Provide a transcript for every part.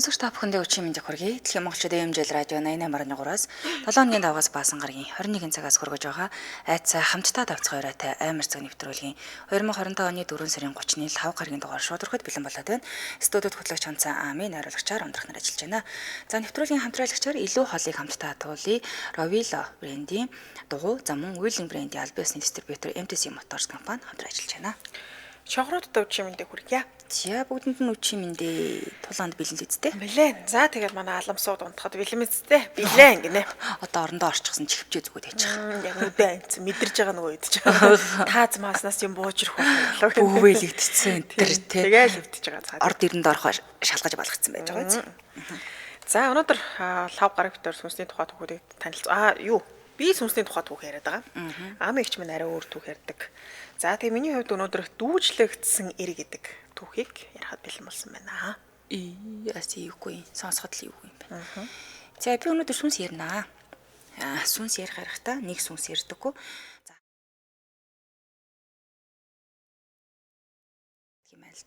Сонсогч та бүхэндээ өчигдөр мэндийг хүргэе. Дэлхийн Монголчууд эмжил радио 88.3-аас 7 өдрийн давгаас баасан гарагийн 21 цагаас хүргэж байгаа айцаа хамтдаа давцгаа өрөөтэй амар цаг нэвтрүүлгийн 2025 оны 4 сарын 30-ны 5 гарагийн дугаар шууд ороход бэлэн болоод байна. Студиуд хөтлөгч Ханцаа Амийн найруулагчаар ундрах нар ажиллаж байна. За нэвтрүүлгийн хамтраалагчаар илүү холыг хамтдаа туулъя. Rovilo брендийн дугуй за мөн Wheeling брендийн аль биесний дистрибьютор MTC Motors компани хамтран ажиллаж байна. Шогруудад өчигдөр мэндийг хүргье. За бүгдэнд нь өчигдөр мэндээ тулаанд бэлэн л үсттэй. Бэлэн. За тэгэл манай аламсууд унтахад бэлэн үсттэй. Бэлэн гинэ. Одоо орондоо орчихсон чихвчээ зүгөөд яж байгаа. Яг үдэ анц мэдэрж байгаа нөгөө идэж байгаа. Тааз мааснаас юм бууж ирэх болов. Бүхвэлэгдсэн тэр тий. Тэгэл өвдөж байгаа цаад. Орд ирэнд орохоо шалгаж балгацсан байж байгаа биз. За өнөөдөр лав гараг дээр сүнсний тухай түүхүүдийг танилцуулаа. Юу? Би сүнсний тухай түүх яриад байгаа. Ам эгч минь арай өөр түүх ярьдаг. За тэгээ миний хувьд өнөөдөр дүүжлэгдсэн эр гэдэг түүхийг ярихад бэлэн болсон байна. Яасигүй сонсоход л юу юм бэ. За би өнөөдөр сүнс ярина. Сүнс ярих харахтаа нэг сүнс ярьдаггүй.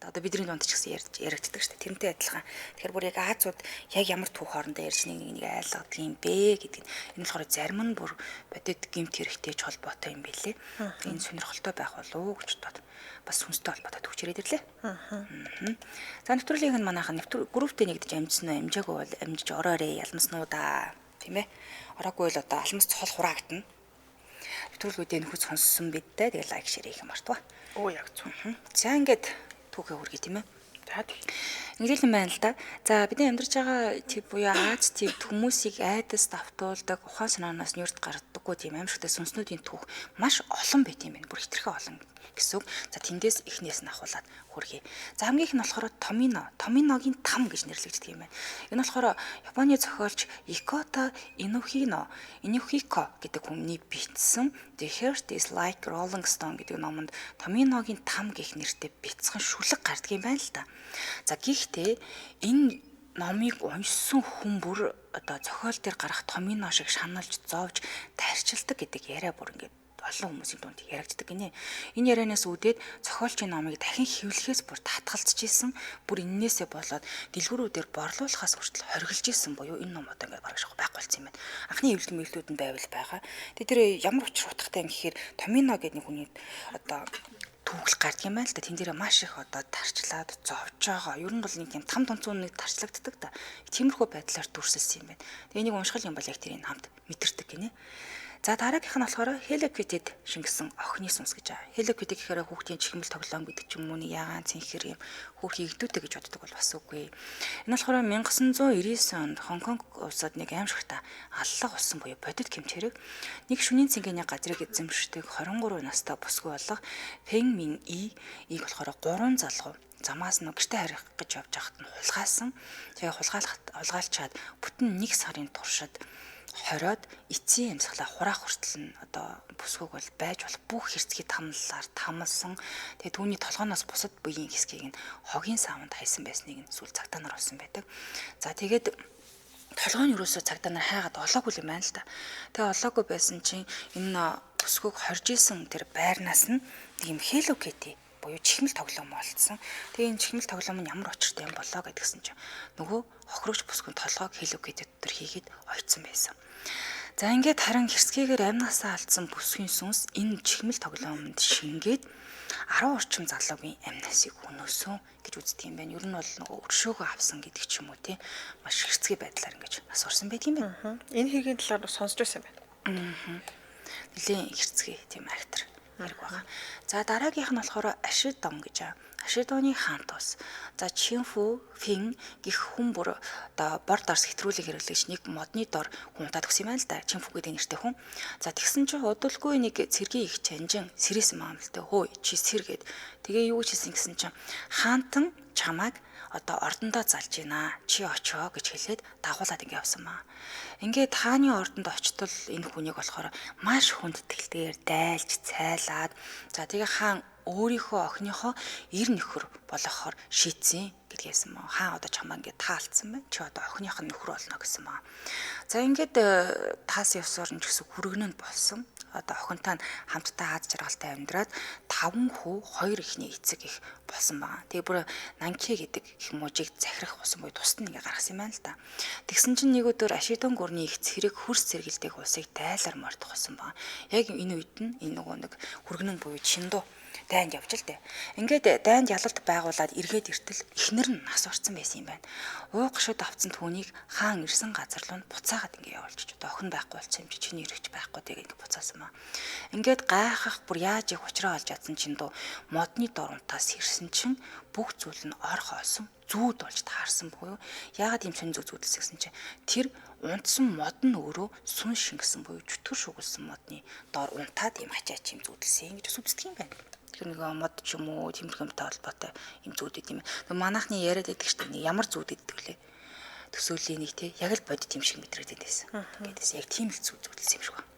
Одоо бидний дунд ч гэсэн яригддаг шүү дээ. Тэрнтэй адилхан. Тэгэхээр бүр яг Азууд яг ямар түүх хоорондоо ярьж нэг айлгадаг юм бэ гэдэг нь. Энэ болохоор зарим нь бүр бодит гэмт хэрэгтэй ч холбоотой юм билээ. Энэ сонирхолтой байх болов уу гэж бодоод бас сүнстэй холбоотой түүх яриад ирлээ. За нэвтрүүлгийг нь манайхан групптэй нэгдэж амжсан уу, амжаагүй бол амжиж ороорой, ялмаснуу да. Тийм ээ. Ороогүй л одоо алмас цол хураагдана. Нэвтрүүлгүүдээ нөхөд сонссон бидтэй тэгээ лайк шеэр хийх юм артва. Оо яг зөв. За ингээд түүхээ хүргэе тийм ээ. За тийм. Ингээл юм байна л да. За бидний амьдарч байгаа тип буюу Аз тип хүмүүсийг айдас давтуулдаг, ухаан санаанаас нь юрд гардаггүй тийм аимшигтай сүнснүүдийн түүх маш олон байт юм байна. Бүр хитрхээ олон гэсэн үг. За тэндээс эхнээс нь ахуулаад хүргэе. За хамгийн их нь болохоор Томиногийн там гэж нэрлэгддэг юм байна. Энэ болохоор Японы зохиолч Икото Инухико гэдэг хүмүүний бичсэн The Heart is Like Rolling Stone гэдэг номонд Томиногийн там гэх нэртэй бяцхан шүлэг гардаг юм байна л да. За гэхдээ энэ номыг уншсан хүн бүр одоо зохиол дээр гарах Томино шиг шаналж зовж тарчилдаг гэдэг яриа бүр ингээд олон хүмүүсийн дунд яригддаг гинэ. Энэ ярианаас үүдээд зохиолчийн номыг дахин хэвлэхээс бүр татгалзж исэн, бүр эннээсээ болоод дэлгүүрүүдээр борлуулахаас хүртэл хориглож исэн буюу энэ ном одоо ингээд бараг байхгүй болсон юм байна. Анхны эвлэл мэдлүүд нь байвал байгаа. Тэгээ тэр ямар учир утгатай юм гэхээр Томино гэдэг нэг хүний одоо түүхэл гардаг юм байна л да. Тэн дээр маш их одоо тарчлаад зовж байгаа. Ер нь бол нэг юм там тонцон нэг тарчлагддаг да. Тиймэрхүү байдлаар дүрсэлсэн юм байна. Тэгээ энийг уншихал юм бол яг тэрийг хамт мэдэрдэг гинэ. За дараагийнх нь болохоор Hello Kitty-д шингэсэн охины сүнс гэж байгаа. Hello Kitty гэхээр хүүхдийн чихмэл тоглоом гэдэг ч юм уу нэг ягаан цэнхэр юм хүүхдийг игдүүтэй гэж боддог бол бас үгүй. Энэ болохоор 1999 онд Хонконг улсад нэг аимшигтай аллах болсон буюу бодит гэмт хэрэг нэг шөнийн цэнгэний газрыг эзэмшдэг 23 настай бүсгүй болох Пэн Мин Ийг болохоор 3 залгуу замаас нь гэртээ харих гэж явж байхад нь хулгайсан. Тэгээ хулгайлчаад бүтэн 1 сарын туршид хориод эцсийн амьсгалаа хураах хүртэл нь одоо бүсгүйг бол байж болох бүх хэрцгий тамлалаар тамалсан. Тэгээ түүний толгооноос бусад буян хэсгийг нь хогийн савнд хайсан байсныг нь сүүл цагтаа нар олсон байдаг. За тэгээд толгойн юусоо цагтаа нар хайгаад олоогүй юм байна л да. Тэгээ олоогүй байсан чинь энэ бүсгүйг хорж исэн тэр байрнаас нь ийм Hello Kitty буюу чихмэл тоглоом олдсон. Тэгээ энэ чихмэл тоглоом нь ямар очиртай юм болоо гэдгсэн чинь нөгөө хохирогч бүсгүйн толгойг Hello Kitty дотор хийгээд ойцсон байсан. За ингээд харин хэрцгийгээр амнаасаа алдсан бүсгийн сүнс энэ чихмэл тоглоомд шингээд 10 орчим залуугийн амнасыг өнөөсөн гэж үздэг юм байна. Ер нь бол нөгөө өршөөгөө авсан гэдэг ч юм уу тий. Маш хэрцгий байдлаар ингэж асуурсан байдаг юм байна. Энэ хэргийн талаар сонсч байсан байна. Нилийн хэрцгий тийм актер хэрэг байгаа. За дараагийнх нь болохоор Ашидон гэж байгаа. Ашидоны хаант ус. За Чинфу Фин гих хүн бүр одоо бор дарс хэтрүүлэг хэрэглэгч нэг модны дор хүн удаад өгсөн юм байна л да. Чинфу гэдэг нэртэй хүн. За тэгсэн чинь удалгүй нэг цэргийн их чанжин сэрээсэн маамлтай хөөе чи сэр гэд. Тэгээ юу ч хийсэн гэсэн чинь хаантан чамайг одоо ордондоо залж гинэ. Чи очоо гэж хэлээд дагуулад ингэ явсан маа. Ингээд тааны ордонд очтол энэ хүнийг болохоор маш хүндэтгэлээр дайлж цайлаад за тэгээ хаан өөрийнхөө охиныхоо эр нөхөр болохоор шийдсэн гэдгээсэн мөн. Хаан одоо чамаа ингээд таалцсан байна. Чи одоо охиных нь нөхөр болно гэсэн мөн. За ингээд таас явсаар нь ч гэсэн хүргэн нь болсон. Одоо охинтой нь хамтдаа аз жаргалтай амьдраад 5 хүү 2 ихний эцэг их болсон байгаа. Тэгээ бүр Нанки гэдэг их мужийг захирах болсон буюу тусад нь ингээ гаргасан юм байна л да. Тэгсэн чинь нэг өдөр Ашидон гүрний их цэрэг хөрс сэргэлдэг улсыг дайлар мордох болсон байгаа. Яг энэ үед нь энэ нөгөө нэг хүргэн буюу Шиндуу дайнд явж л дээ. Ингээд дайнд ялалт байгуулад эргээд иртэл эхнэр нь нас орсон байсан юм байна. Ууг гашууд авцсан түүнийг хаан ирсэн газар руу буцаагаад ингээ явуулчих. Одоо охин байхгүй болсон юм чи чиний эрэгч байхгүй тэгээд буцаасан маа. Ингээд гайхах бүр яаж их учраа олж чадсан Шиндуу модны дурантаас ирсэн чинь бүх зүйл нь ор хоосон зүүд болж таарсан буюу яагаад юм сонь зүүдэлсэн гэсэн чинь тэр унтсан мод нь өөрөө сүн шингэсэн буюу чөтгөр шугулсан модны дор унтаад юм ачаач юм зүүдэлсэн гэж үздэг юм байна. Тэр нэг мод ч юм уу тэмэрхэмтэй холбоотой юм зүүд идэм. Манайхны яриад байдаг шүү дээ. Ямар зүүд иддэг лээ. Төсөөлийн нэг тий яг л бодит юм шиг мэдрээд байсан. Гэдээс яг тийм л зүүдэлсэн юм шиг байна.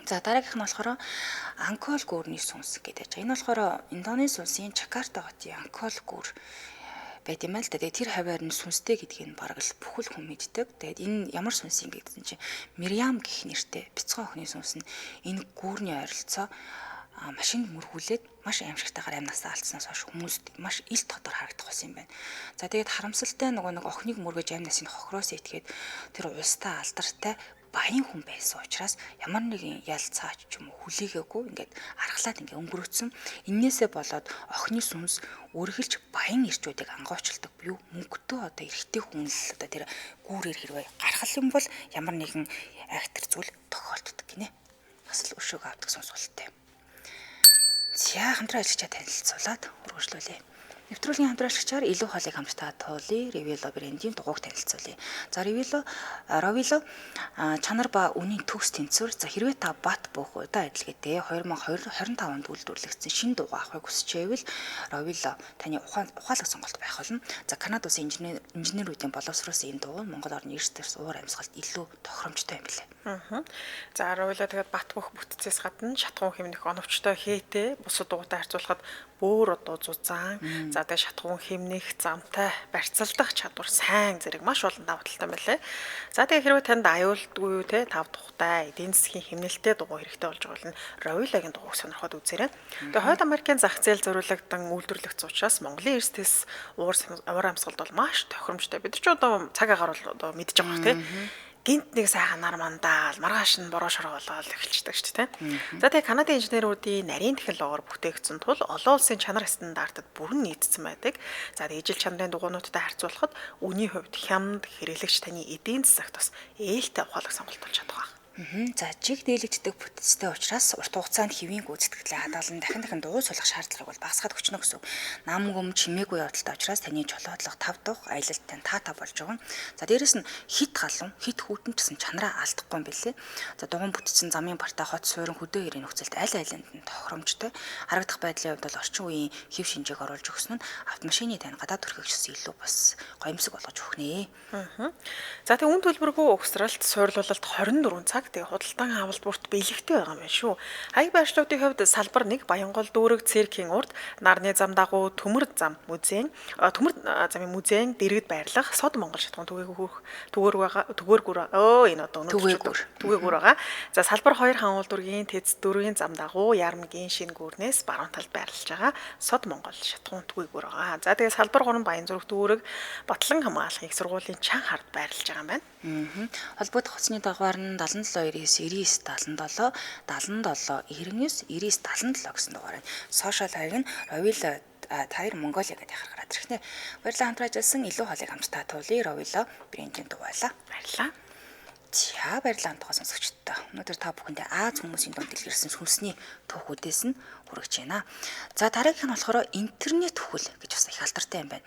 За дараагийнх нь болохоор Анкол гүүрний сүнс гэдэг. Энэ болохоор Индонез улсын Жакарта хотын Анкол гүүр байт юм л да. Тэгээ тэр хаваар нь сүнстэй гэдгийг нь бараг л бүхэл хүн мэддэг. Тэгээд энэ ямар сүнс юм гэдсэн чинь Мириам гэх нэртэй бяцхан охины сүнс нь энэ гүүрний ойролцоо машинд мөргүүлээд маш аимшигтайгаар амнасаа алдснаас хойш хүмүүст маш ил тодор харагдах болсон юм байна. За тэгээд харамсалтай нэг охиныг мөргөж амнасыг хохроос итгээд тэр улстай алдартай баян хүн байсан учраас ямар нэгэн ял цаач ч юм уу хүлээгээгүй ингээд аргалаад ингээд өнгөрөөцсөн. Иннээсээ болоод охины сүнс үргэлж баян ирчүүдийг ангуучилдаг буюу мөнгөтэй одоо эрэгтэй хүн л одоо тэр гүүрээр хэрвээ гаргал юм бол ямар нэгэн айхтар зүйл тохиолддог гинэ. Бас л өшөөг авдаг сонсголттой. За хамтран ажиллаж танилцуулаад үргэлжлүүлье. Нэвтрүүлгийн хамтраалагчаар илүү хоолыг хамтдаа туулъя. Revilo брендийн дугуйг танилцуулъя. За Revilo чанар ба үнийн төгс тэнцвэр. За хэрвээ та бат бөх удаа адилгээдээ 2025 онд үйлдвэрлэгдсэн шинэ дугуй авахыг хүсчихвэл Revilo таны ухаалаг сонголт байх болно. За Канада улсын инженеруудын боловсруулсан энэ дугуй Монгол орны эрс дэвс уур амьсгалд илүү тохиромжтой юм билээ. За Revilo тэгээд бат бөх бүтцээс гадна шатхуун хэмнэх оновчтой хээтэй бусад дугуйтай харьцуулахад бөөр одоо зузаан за тэгээд шатхуун хэмнэх замтай барьцалдах чадвар сайн зэрэг маш олон давуу талтай байлаа. За тэгээд хэрвээ танд аюулгүй те тав тухтай эдийн засгийн хэмнэлттэй дугуй хэрэгтэй болж байгаа бол Revilo-гийн дугуйг сонирхоод үзээрэй. Тэгээд Хойд Америкийн зах зээл зориулагдсан үйлдвэрлэгдсэн учраас Монголын эрс дэвс уур амьсгалд бол маш тохиромжтой. Бид ч одоо цаг агаар бол одоо мэдж байгаа хэрэг те. Гинт нэг сайхан нар мандаал маргааш нь бороо шороо болоод эхэлчихдэг шүү дээ. За тэгээ Канадын инженеруудын нарийн технологиор бүтээгдсэн тул олон улсын чанар стандартад бүрэн нийцсэн байдаг. За тэгээ ижил чанарын дугуйнуудтай харьцуулахад үнийн хувьд хямд хэрэглэгч таны эдийн засагт бас ээлтэй ухаалаг сонголт болж чадах. За жиг дээлэгддэг бүтцтэй учраас урт хугацаанд хэвийн гүйцэтгэлээ хадгалан дахин дугуй сулах шаардлагыг бол багасгаад өгчнө гэсэн. Нам гүм чимээгүй явдалтай учраас таны чулуудлага тав тух аялалтай таатай болж байгаа. За дээрэс нь хит галан, хит хүүтэн гэсэн чанараа алдахгүй юм билээ. За дугуйн бүтцэн замын барта хот суурин хөдөө эрийн нөхцөлд аль алинд нь тохиромжтой. Харагдах байдлын хувьд бол орчин үеийн хэв шинжээг оруулж өгсөн нь автомашины тань гадаад төрхөгчс илүү бас гоёмсог болгож өгөх нэ. За тэгээ үн төлбөргүй угсралт суурлуулалт 24 цаг тэгээ худалдан авалт бүрт биелэгтэй байгаа юм байна шүү. Хаяг байршлуудын хувьд салбар 1 Баянгол дүүрэг циркийн урд нарны зам дагуу төмөр зам музейн замын музейн дэргэд байрлах Сод Монгол шатхуун түгээгүр байгаа. За салбар 2 хаан улдүргийн Тэц дөрвийн зам дагуу Ярмгийн шинэ гүрнээс баруун талд байрлаж байгаа Сод Монгол шатхуун түгээгүр байгаа. За тэгээ салбар 3 Баянзүрх дүүрэг Батлан хамгаалах их сургуулийн чан хард байрлаж байгаа юм байна. Холбоот хоцны дагавар нь 7799 77 99 99 гэсэн дугаар байна. Сошиал хаяг нь Revilo Tire Mongolia гэдэг харахаар ирэх нэ. Баярлалаа хамтран ажилласан илүү хоолыг хамтдаа туулъя. Revilo брендийн дугуйлаа. Баярлалаа. За баярлалаа хамтдаа сонсогчдоо. Өнөөдөр та бүхэндээ Аз хүмүүсийн дунд дэлгэрсэн сүнсний түүхүүдээс нь хүргэж байна. За дараагийнх нь болохоор интернет хөл гэж бас их алдартай юм байна.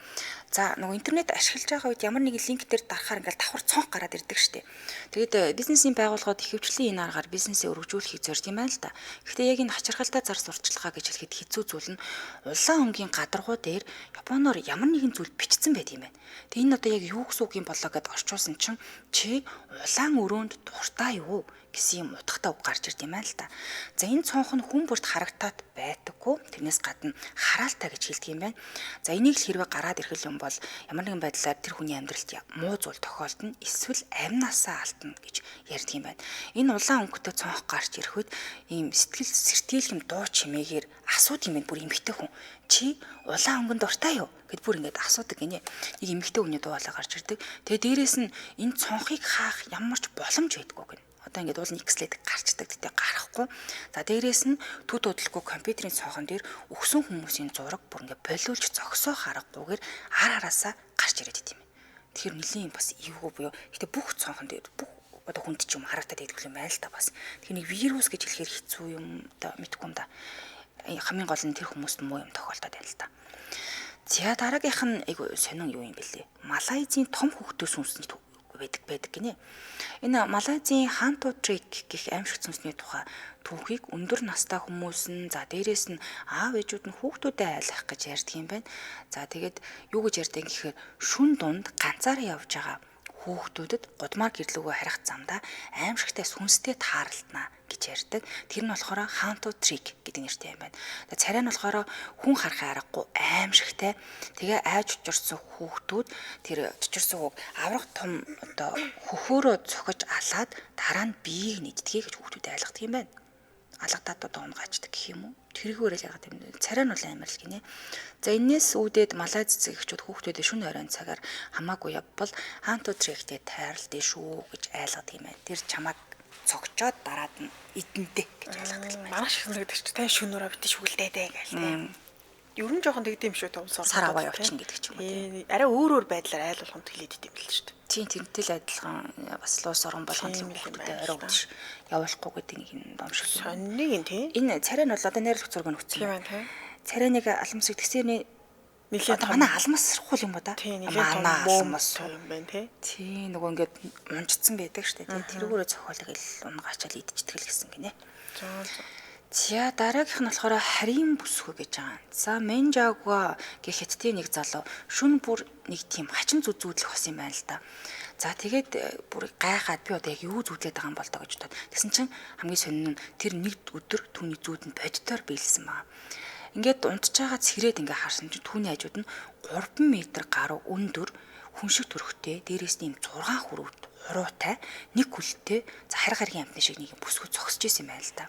За нөгөө интернет ашиглаж байгаа үед ямар нэгэн линк дээр дарахаар ингээл давхар цонх гараад ирдэг штеп. Тэгээд бизнесийн байгууллагууд ихэвчлэн энэ аргаар бизнесээ өргөжүүлэхийг зорж юм байна л да. Гэхдээ яг энэ хачирхалтай зар сурталчилгаа гэж хэлэхэд хэцүү зүйл нь улаан өнгийн гадаргуу дээр Японоор ямар нэгэн зүйл бичсэн байт юм байна. Тэгээд энэ одоо яг юу гэсэн үг юм болоо гэдээ орчуулсан чинь чи улаан өрөөнд дуртай юу гэсэн юм утгатай үг гарч ирд юм байна л да. За энэ цонх нь хүн бүрт харагтаад байдаггүй. Тэрнээс гадна хараалтай гэж хэлдэг юм байна. За энийг л хэрвээ гараад ирэх юм бол ямар нэгэн байдлаар тэр хүний амьдралд муу зүйл тохиолдно, эсвэл амнасаа алдна гэж ярьдаг юм байна. Энэ улаан өнгөтэй цонх гарч ирэхэд ийм сэтгэл сэртийлгэм дуу чимээгээр асуудаг юм байна бүр эмхтэй хүн. Чи улаан өнгөнд дуртай юу гэд бүр ингэж асуудаг гинэ. Нэг эмхтэй хүний дуу болоо гарч ирдэг. Тэгээ дээрэс нь энэ цонхыг хаах ямар ч боломж байдаггүй гэнэ. Одоо ингээд уул никслээд гарчдаг гэдэг гарахгүй. За дээрээс нь төд удалгүй компьютерийн цонхон дээр өгсөн хүмүүсийн зураг бүр ингээд болиулж зогсоо харахгүйгээр араасаа гарч ирээд идэв юм. Тэгэхээр нэлийн бас эвгүй буюу. Гэтэ бүх цонхон дээр бүх одоо хүнд ч юм харагдаад байдаг юм байна л да бас. Тэгэхээр нэг вирус гэж хэлэхээр хэцүү юм да мэдгүй юм да. Хамгийн гол нь тэр хүмүүст муу юм тохиолдоод байна л да. За дараагийнх нь айгу сонин юу юм бэлээ. Малайзийн том хөвгтөө сүнсний байдаг гинэ. Энэ Малайзийн Ханту Трик гэх аимшигт сүнсний тухай түүхийг өндөр настай хүмүүс нь за дээрэс нь аав ээжүүд нь хүүхдүүдэд айлах гэж ярьдаг юм байна. За тэгээд юу гэж ярьдаг гэхээр шүн дунд ганцаараа явж байгаа хүүхдүүдэд гудмаар гэрлүүгөө харих замдаа аимшигтай сүнстэй тааралдана гэж ярьдаг. Тэр нь болохоор Ханту Трик гэдэг нэртэй юм байна. Царай нь болохоор хүн харахын аргагүй аимшигтай. Тэгээ айж чучирсан хүүхдүүд тэр чучирсан үг аврах том одоо хөхөөрөө цохиж алаад дараа нь биеийг нэгдгэе гэж хүүхдүүдэд айлгадаг юм байна. Алгадаад одоо унгачдаг гэх юм уу? Тэргүүрэл яагаад юм бэ? Царай нь бол амар л гинэ. За энэс үүдээд Малайз зэгчүүд хүүхдүүдэд шөнө оройн цагаар хамаагүй явбал Ханту Триктэй тайралдээ шүү гэж айлгадаг юм байна. Тэр чамайг цогчоод дараад нь эдэнтэй гэж айлгадаг юм байна. Маш их гэдэг чинь тань шөнөөрөө битэж хүлдээдэ гэж тийм. Ер нь жоохон тэгдэм шүү дээ сар аваа явчихна гэдэг ч юм уу. Арай өөр байдлаар айл болгонд хэлээд идэм бил шүү дээ. Тийм тэрнтэй л адилхан бас луус орон болгонд хүмүүстэй орой өгдөж явуулахгүй гэдэг нэг юм дом шиг. Соннийг нь тийм. Энэ царай нь бол одоо найрлах зураг нь өгсөн. Тийм байна тийм. Царай нэг алмас тэгсэрний нэлээд том манай алмасрахгүй юм ба да. Манай алмас юм байна тий. Тийм нөгөө ингээд унжцсан байдаг штэ тий. Тэргүүрээ цохиолог ил унгачаал идчихдэг л гэсэн гинэ. За дараагийнх нь болохоор харийн бүсгүй гэж байгаа. За Менжагва гэх хятадын нэг залуу шүн бүр нэг тийм хачин зүзүүдлэх бас юм байна л да. За тэгээд бүр гайхаад би одоо яг юу зүудлээд байгаа юм бол тоо гэж бодоод. Тэгсэн чинь хамгийн сонин нь тэр нэг өдөр түүний зүүд нь бодитоор биелсэн баа. Ингээд унтж байгаа цэрэд ингээ харсан чинь түүний хажууд нь 3 м гаруй өндөр хүн шиг төрхтэй дээрээс нь 6 хүрээд хуруутай нэг хүлтэй за хариг харгийн амтны шиг нэг бүсгүй зогсож исэн юм байна л да.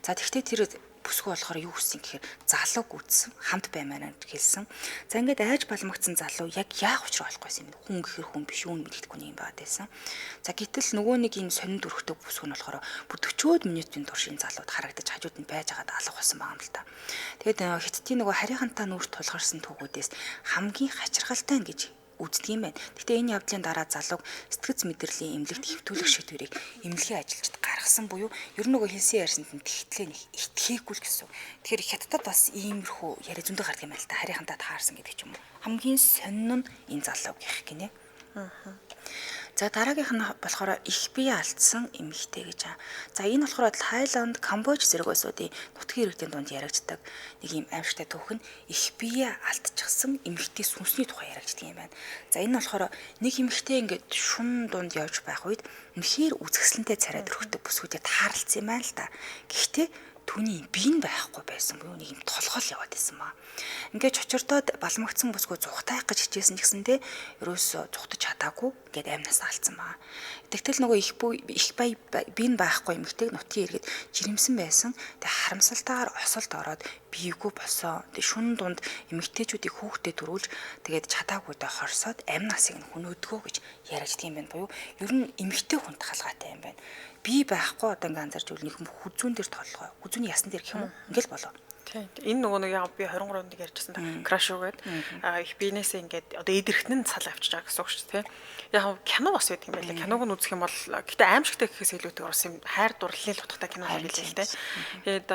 За тэгвэл тэр бүсгүй болохоор юу гэсэн гэхээр залуу гүйтсэн хамт баймаар хэлсэн. За ингээд айж балмагцсан залуу яг яах учраа болохгүйсэн юм. Хүн гэхэр хүн биш үүн мэддэхгүй юм байна гэсэн. За гэтэл нөгөө нэг юм сонин төрхтэй бүсгүй нь болохоор бүр 40 минутын турш энэ залууд харагдаж хажууд нь байж байгаад алга болсон байгаа юм л да. Тэгээд хятадын нөгөө харийнхантай нүүр тулгарсан түүхүүдээс хамгийн хачиргалтай гэж үздэг юм байна. Гэтэ энэ явдлын дараа залууг сэтгц мэдрэлийн эмнэлэгт хэвтүүлэх шийдвэрийг эмнэлгийн ажилчид гаргасан буюу ер нь нөгөө хэлсэн ярьсанд нь тэгтлээ нэг итгээгүй л гэсэн. Тэгэхээр хятадд бас иймэрхүү яриа зөндөө гардаг юм байна л та. Харийнхантаа таарсан гэдэг ч юм уу. Хамгийн сонин нь энэ залуу гэх гинэ. За дараагийнх нь болохоор их бие алдсан эмэгтэй гэж байгаа. За энэ болохоор Тайланд, Камбож зэрэг улсуудын нутгийн иргэдийн дунд яригддаг нэг юм аимшигтай түүх нь их бие алдчихсан эмэгтэй сүнсний тухай яригддаг юм байна. За энэ болохоор нэг эмэгтэй ингээд шун дунд явж байх үед үнэхээр үзэсгэлэнтэй царай дөрөхтэй бүсгүүдэд таарлцсан юм байна л да. Гэхдээ түүний бие нь байхгүй байсан буюу нэг юм толгоол яваад байсан маа. Ингээд чочордоод балмагцсан бүсгүй зүхтайх гэж хичээсэн ч гэсэндээ ерөөсө зүхтаж чадаагүй гээд амнаас алдсан маа. Тэгтэл нөгөө их бие нь байхгүй эмэгтэйг нутгийн иргэд жирэмсэн байсан. Тэг харамсалтайгаар осолд ороод биегүй босоо. Тэг шүн дунд эмэгтэйчүүдийг хүүхдэд төрүүлж тэгээд чадаагүйдээ хорсоод амнасыг нь хөнөөдгөө гэж яриаддаг юм байна буюу ер нь эмэгтэй хүнд халгаатай юм байна. Би байхгүй одоо ингээ анзарч үл нэг хүзүүн дээр толгой. Хүзүүний ясан дээр гэх юм уу? Ингээл болоо. Тийм. Энэ нөгөө нэг яг би 23-нд ярьжсэн та краш үгээд их биенээсээ ингээд одоо эдэрхтэн цал авчиж байгаа гэсэн үг шүү дээ. Яг кино бас байдаг юм байлаа. Киног нь үзэх юм бол гэтээ аимшигтай гэхээс илүүтэй орсон юм хайр дурлалын л утгатай кино байл л дээ. Тэгээд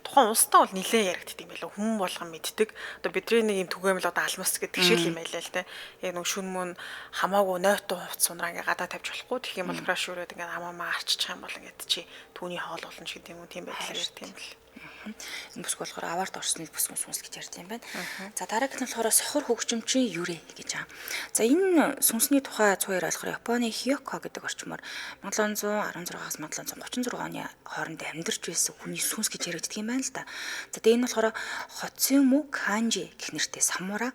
тухайн улстай бол нилээн яригддаг юм байлаа. Хүн болгон мэддэг. Одоо бидний нэг юм түгээмэл одоо алмас гэдэг шиг юм байлаа л дээ. Яг нэг шүн мөн хамаагүй нойтон хувц сунраа ингээ гадаа тавьж болохгүй. Тэгэх юм бол краш үрээд ингээ хамаамаа арччих юм бол ингээд чи түүний хоол болно ч гэдэг юм уу тийм байдлаар ярьдаг юм бэл. Энэ бүсгүй болохоор аваард орсны бүсгүй сүнс гэж ярьд юм байна. За дараагийнх нь болохоор сохор хөгжимчин юрэ гэж байгаа. За энэ сүнсний тухай цуур ойлгохоор Японы Хёко гэдэг орчмоор 1716-аас 1736 оны хооронд амьдарч байсан хүний сүнс гэж яригддаг юм байна л да. За тэгээ энэ болохоор Хоцюму Канжи гэх нэртэй самура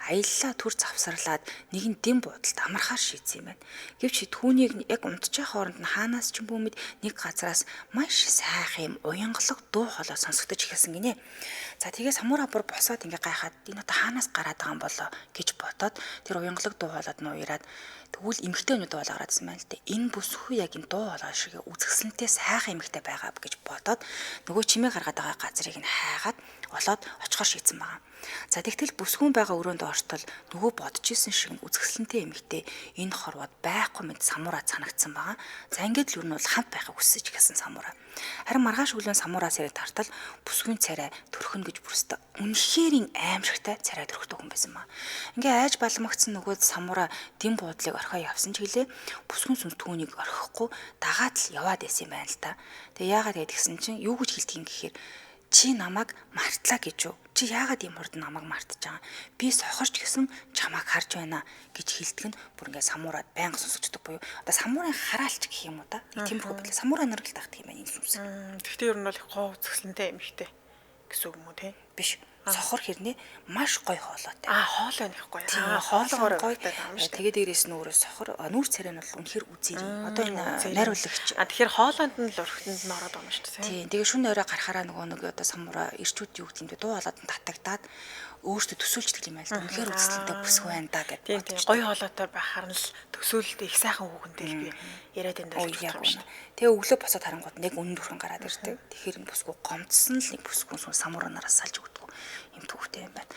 аяллаа төр завсарлаад нэгэн дэм буудалд амархаар шийдсэн юм байна. Гэвч түүнийг яг унтчих хооронд нь хаанаас ч юм бүүмэд нэг газараас маш сайхан юм уянгалаг дуу хоолой сонсогдож эхэлсэн гинэ. За тэгээ самура бүр босоод ингээ гайхаад энэ одоо хаанаас гараад байгаа юм болоо гэж бодоод тэр уянгалаг дуу хоолойд нь уяраад тэгвэл эмэгтэй өнөд бол гараадсан байна л дээ. Энэ бүсгүй яг энэ дуу хоолой шиг үзэсгэлэнтэй сайхан эмэгтэй байгаа гэж бодоод нөгөө чимээ гаргаад байгаа газрыг нь хайгаад олоод очихоор шийдсэн байгаа. За тэгтэл бүсгүйн байгаа өрөөнд ортол нөгөө бодож исэн шиг үзэсгэлэнтэй эмэгтэй энэ хорвоод байхгүй мэд самураа санагдсан байгаа. За ингээд л юу нь бол хамт байхыг хүсэж гисэн самураа. Харин маргааш өглөө самураа сэрэг тартал бүсгүйн царай төрхнө гэж бүрстэ үнэхээр аимшигтай царай төрхтэй хүн байсан маа. Ингээ айж балмагцсан нөгөө самураа дэм буудлыг орхио явсан ч гэлээ бүсгүйн сүнс түүнийг орхихгүй дагаад л яваад байсан юм байна л та. Тэгээ яагаад гэдгсэн чинь юу гэж хэлдэг юм гэхээр чи намайг мартлаа гэж юу? Чи яагаад ийм хурд намайг мартаж байгаа? Би сохорч гэсэн чамайг харж байна гэж хэлдэг нь бүр ингээ самураад байнга сонсогддог буюу одоо самурын хараалч гэх юм уу та? Тиймэрхүү бодлоо самураа нар л тагдаг юм байна энэ сүнс. Гэхдээ ер нь бол гоо үзэсгэлэнтэй эмэгтэй гэсэн үг юм уу те? Биш. Сохор хэрнээ маш гоё хоолойтой. Хоолой нэх гоё. Хоолоогоор гоё юм шүү. Тэгээд дээрээс нь өөрөө сохор нүүр царай нь бол үнэхээр үзээрээ. Одоо энэ найруулагч. Тэгэхээр хоолойнд нь л өрхтөнд нь ороод байгаа юм шүү дээ. Тийм. Тэгээ шөнө орой гарахаараа нөгөө одоо самураа ирчүүд юу гэдэг юм бэ? Дуу хоолойд нь татагдаад өөртөө төсөөлждөг юм байл та. Үнэхээр үзэлтэнтэй бүсгүй байна да гэдэг. Тийм. Гоё хоолойтой байхаар нь л төсөөлөлт их сайхан хүүхэнтэй л би яриад энэ даа яг байна. Тэгээ өглөө босоод харангууд нэг үнэн дүрхэн гараад ирдэг. Тэгэхээр энэ бүсгүй гомдсон л нэг бүсгүй самуранараас салж өгдөг юм түүхтэй юм байна.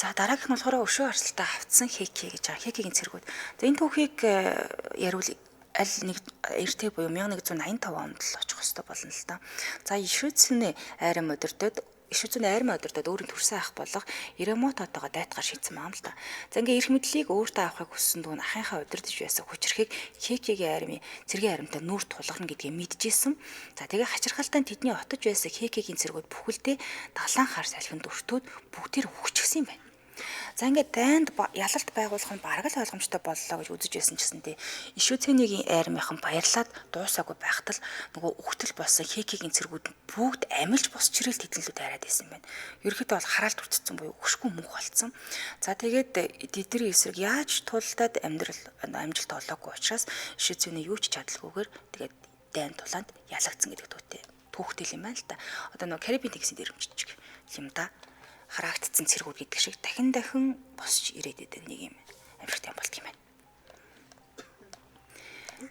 За дараагийнх нь болохоор өшөө арслалтаа хавцсан Хеки гэж байгаа. Хекигийн цэргүүд. За энэ түүхийг яривал аль нэг эртээ буюу 1185 онд л очих хөстө болно л та. За Ишүцүнэ айрам өдөртөд өөрийн төрсөн ах болох Ирамутотойгоо дайтгаар шийдсэн юм л та. За ингээ эрх мэдлийг өөртөө авахыг хүссэн дүүн ахынхаа удирдах байсан хүчрэхийг Хекигийн айрамын цэргийн айрамтай нүүр тулгарна гэдгийг мэдчихсэн. За тэгээ хачирхалтай тэдний отож байсан Хекигийн цэргүүд бүхэлдээ далайн хар салхинд өртөөд бүгдээр хүчгсэн юм байна. За ингээд дайнд ялалт байгуулах нь бараг л ойлгомжтой боллоо гэж үзэж байсан гэсэн тий. Ишүцэнигийн айрмынхан баярлаад дуусаагүй байхад л нөгөө үхтэл болсон Хекигийн цэргүүд нь бүгд амилж босч ирэл тэднэлүүд хараад байсан юм байна. Ерөнхийдөө бол хараалт үрцсэн буюу өшгүй мөнх болцсон. За тэгээд тэдний эсрэг яаж тулдаад амжилт олоогүй учраас Ишүцэни юу ч чадалгүйгээр тэгээд дайнд тулаанд ялагдсан гэдэг түүхтэй юм байна л та. Одоо нөгөө Карибын тэгсэнд ирэмжчих юм да. Хараагдсан цэргүүд гэдэг шиг дахин босч ирээд идэг нэг юм амжилттай болт юм байна.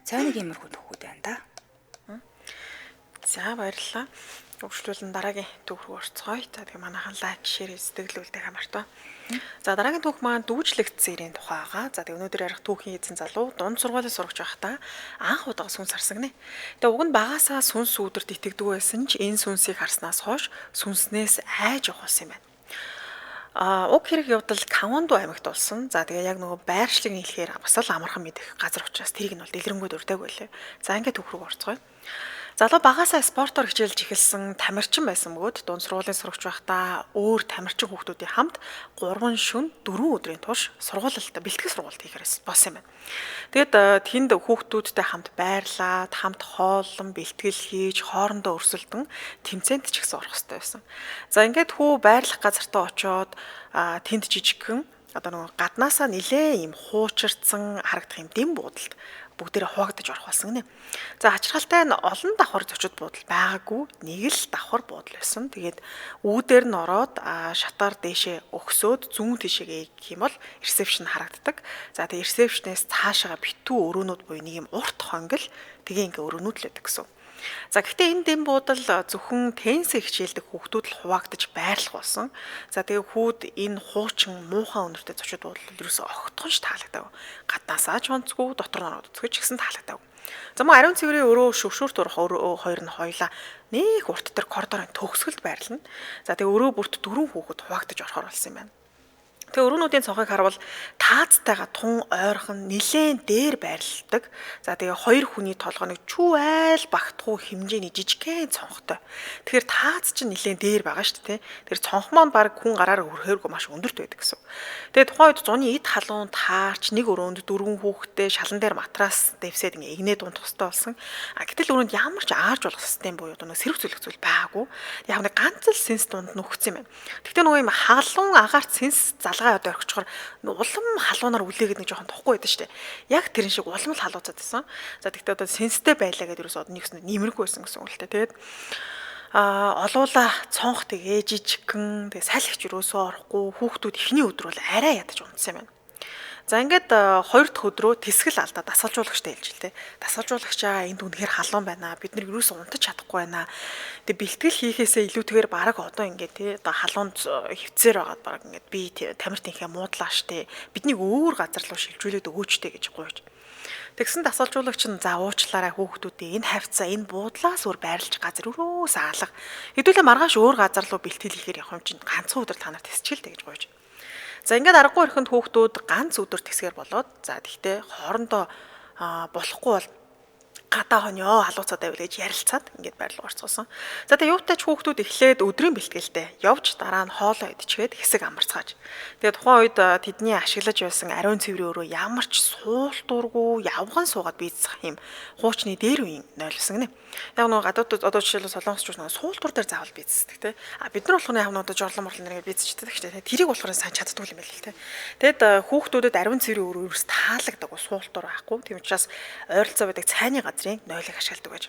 За нэг иймэрхүү түүхүүд байна да. За баярлалаа. Өгшлүүлэн дараагийн түүх рүү орцгоё. За тэгээ манайхан лайк, шеэр, сэтгэлүүлдэг хамартаа. За дараагийн түүх маань дүүжлэгт зэрийн тухай байгаа. За тэгээ өнөөдөр ярих түүхийн эзэн залуу дунд сургуулийн сурагч байхдаа анх удаа сүнс харсагнэ. Тэгээ уг нь багасаа сүнс үүдэрт итгэдэг байсан ч энэ сүнсийг харснаас хойш сүнснээс айж явах болсон юм байна. Уг хэрэг явдал Каванду аймагт болсон. За тэгээ яг нөгөө байршлыг хэлэхээр бас л амархан мэдэх газар учраас тэрийг нь бол дэлгэрэнгүй дуртай байлээ. За ингээд түүх рүү орцгоё. Залуу багасаа спортоор хичээлж эхэлсэн тамирчин байсан бөгөөд дунд сургуулийн сурагч байхдаа өөр тамирчин хүүхдүүдийн хамт 3 шөнө 4 өдрийн турш сургуульд бэлтгэл сургуульд хийхээс болсон юм байна. Тэгэд тэнд хүүхдүүдтэй хамт байрлаад, хамт хооллон бэлтгэл хийж, хоорондоо өрсөлдөн тэмцээнд ч ихсэн орох хэрэгтэй байсан. За ингээд хүү байрлах газартаа очиод тэнд жижигхэн одоо нөгөө гаднаасаа нилээ юм хуучирцсан харагдах юм дэм буудалд бүгдээрээ хуваагдаж орох болсон гинэ. За хачирхалтай нь олон давхар зочид буудал байгаагүй нэг л давхар буудал байсан. Тэгээд үүдээр нь ороод шатаар дээшээ өгсөөд зүүн тишээгээ гэх юм бол ресепшн харагддаг. За тэгээд ресепшнээс цаашаа битүү өрөөнүүд буюу нэг юм урт хонгил тэгээ ингээ өрөөнүүдлэдэг гэсэн. За гэхдээ энэ дэм буудал зөвхөн теннис хичээлдэг хүүхдүүд л хуваагдаж байрлах болсон. За тэгээ хүүд энэ хуучин муухай өнөртэй зочид буудал ерөөсө огтхонч таалагдав. Гаднаасаа ч онцгүй дотор нь ороод үзэж гисэн таалагдав. За мөн ариун цэврийн өрөө шөвшөөрт урах хоёр нь хоёлаа нэг урт дээр коридорын төгсгөлд байрлана. За тэгээ өрөө бүрт 4 хүүхэд хуваагдаж орохоор болсон юм байна. Тэгээ өрөөнүүдийн цонхыг харвал таацтайгаа тун ойрхон нилээн дээр байрладаг. За тэгээ хоёр хүний толгойг чүү айл багтахгүй хэмжээний жижигхэн цонхтой. Тэгэхээр таац чинь нилээн дээр байгаа шүү дээ. Тэр цонх маань баг хүн гараараа хүрэхээргүй маш өндөрт байдаг гэсэн. Тэгээ тухайн үед зуны эд халуун таарч нэг өрөөнд 4 хүүхэдтэй шалан дээр матрас дэвсээд инээ дунд тустай болсон. Гэтэл өрөөнд ямар ч аарж болох систем буюу сэрэг зүлэх зүйл байгаагүй. Яг нэг ганц л сенс дунд нөхцсөн юм байна. Тэгтээ нөгөө юм халуун агаарт сенс залгаа одоо орхичоор улам халуунаар үлээгээд нэг жоохон тухгүй байдаг шүү дээ. Яг тэрэн шиг улам л халууцаад байсан. За тэгтээ одоо сенстэй байлаа гэдэг ерөөсөө одоо нэгс нэмэргүй байсан гэсэн үг л дээ. Тэгээд олуула цонх тэгээ жижигхэн тэгээ салхич өрөөсөө орохгүй хүүхдүүд эхний өдөр бол арай ядаж унтсан юм байна. За ингээд хоёр дахь өдрөө тэсгэл алдаа дасгалжуулагчтай хэлж илтээ. Дасгалжуулагчаа энд үнэхээр халуун байна. Бид нэр юусэн унтаж чадахгүй байна. Тэгээ бэлтгэл хийхээсээ илүүтэйгээр бараг одоо ингээд тий одоо халуунд хөвцээр байгаад бараг ингээд би тамирт инхээ муудлаа штэ. Биднийг өөр газар руу шилжүүлээд өгөөчтэй гэж гуйж. Тэгсэн дасгалжуулагч нь за уучлаарай хүүхдүүдээ энэ хавцаа энэ буудлаас өөр байрлаж газар өрөөс аалга. Хэдүүлээ маргааш өөр газар руу бэлтгэл хийхээр явах юм чинь ганцхан өдөр та нар тэсчихэлтэй гэж гуйж. За ингээд аргагүй ихэнд хүүхдүүд ганц өдөр тэсгэр болоод за тэгтээ хоорондоо болохгүй бол гадаа хонёо халууцаад байвал гэж ярилцаад ингээд байрлал орцгоосон. За тэгээ юутай ч хүүхдүүд эхлээд өдрийн бэлтгэлтэй явж дараа нь хоолоо идчихэд хэсэг амарцгааж. Тэгээ тухайн үед тэдний ашиглаж байсан ариун цэврийн өрөө ямар ч суултуургүй явган суугаад бийцэх юм хуучны дээр үеийн нойлсон гинэ. Яг нөгөө гадаад одоо жишээлбэл солонгосч нөгөө суултуур дээр заавал бийцдэг те. Бид нар болохоор яг нөгөө жорлон морлон нэгээ бийцчихдэг шүү дээ. Тэрийг болохоор сайн чаддгүй юм байл л те. Тэгэд хүүхдүүдэд ариун цэврийн өрөө ерөөс таалагддаг суултуур байхгүй. Тийм учраас ойролцоо байдаг цайны газрын нойлыг ашигладаг байж.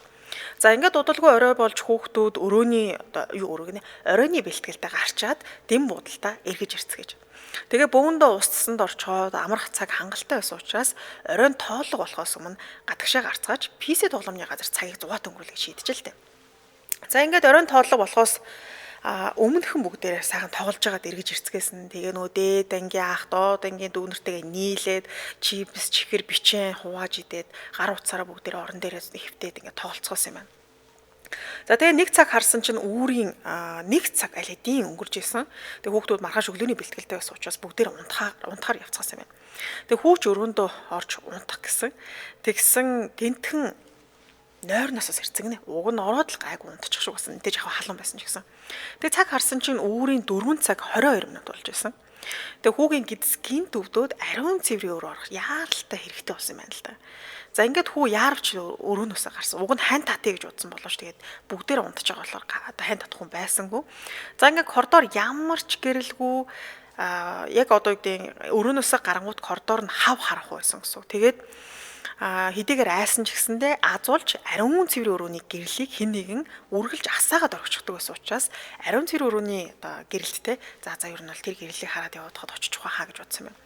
За ингээд дудалгүй орой болж хүүхдүүд оройны бэлтгэлтэй гарчаад дэм буудалтаа эргэж ирцгээж. Тэгээ бөөндөө устсанд орчоод амрах цаг хангалттай байсан учраас оройн тооллого болохоос өмнө гадагшаа гарцгааж PC тоглоомны газар цагийг зугаат өнгөрүүлэх шийдчихэ л дээ. За ингээд оройн тооллого болохоос өмнөхөн бүгдээрээ сайхан тоглож байгаад эргэж ирцгээсэн. Тэгээ нөгөө дээд ангийн ах доод ангийн дүүнэртэйгээ нийлээд чипс чихэр бичэн хувааж идээд гар утсаараа бүгдээрээ орон дээрээс хэвтээд ингээд тоглолцгоосон юм байна. За тэгээ нэг цаг харсан чинь үүрийн нэг цаг аль хэдийн өнгөрж исэн. Тэгээ хүүхдүүд маргааш өглөөний бэлтгэлтэй байсан учраас бүгдээр унтахаар явцгаасан юм байна. Тэгээ хүүч өрөөндөө орж унтах гэсэн. Тэгсэн тентхэн нойр насаас ирцэгнэ. Уг нь ороод л гайгүй унтчих шиг болсон. Тэгэж яг халуун байсан ч гэсэн. Тэгээ цаг харсан чинь үүрийн 4 цаг 22 минут болж байсан. Тэгээ хүүгийн гидсгийн төвдөөд ариун цэврийн өрөө орох яаралтай хэрэгтэй болсон юм байна л да. За ингээд хүү яарвч өрөөнөөсөө гарсан. Уг нь хань татъя гэж бодсон болооч тэгээд бүгдээр унтж байгаа болохоор одоо хань татахгүй байсангүй. За ингээд коридор ямар ч гэрэлгүй яг одоо үгдийн өрөөнөөсөө гарангууд коридор нь хав харахгүй байсан гэсэн. Тэгээд хэдийгээр айсан ч гэсэндээ азуулж ариун цэврийн өрөөний гэрлийг хэн нэгэн үргэлж асаагаад орчихдог байсан учраас ариун цэврийн өрөөний одоо гэрэлттэй за ер нь бол тэр гэрлийг хараад явуудахад очих хаа гэж бодсон юм.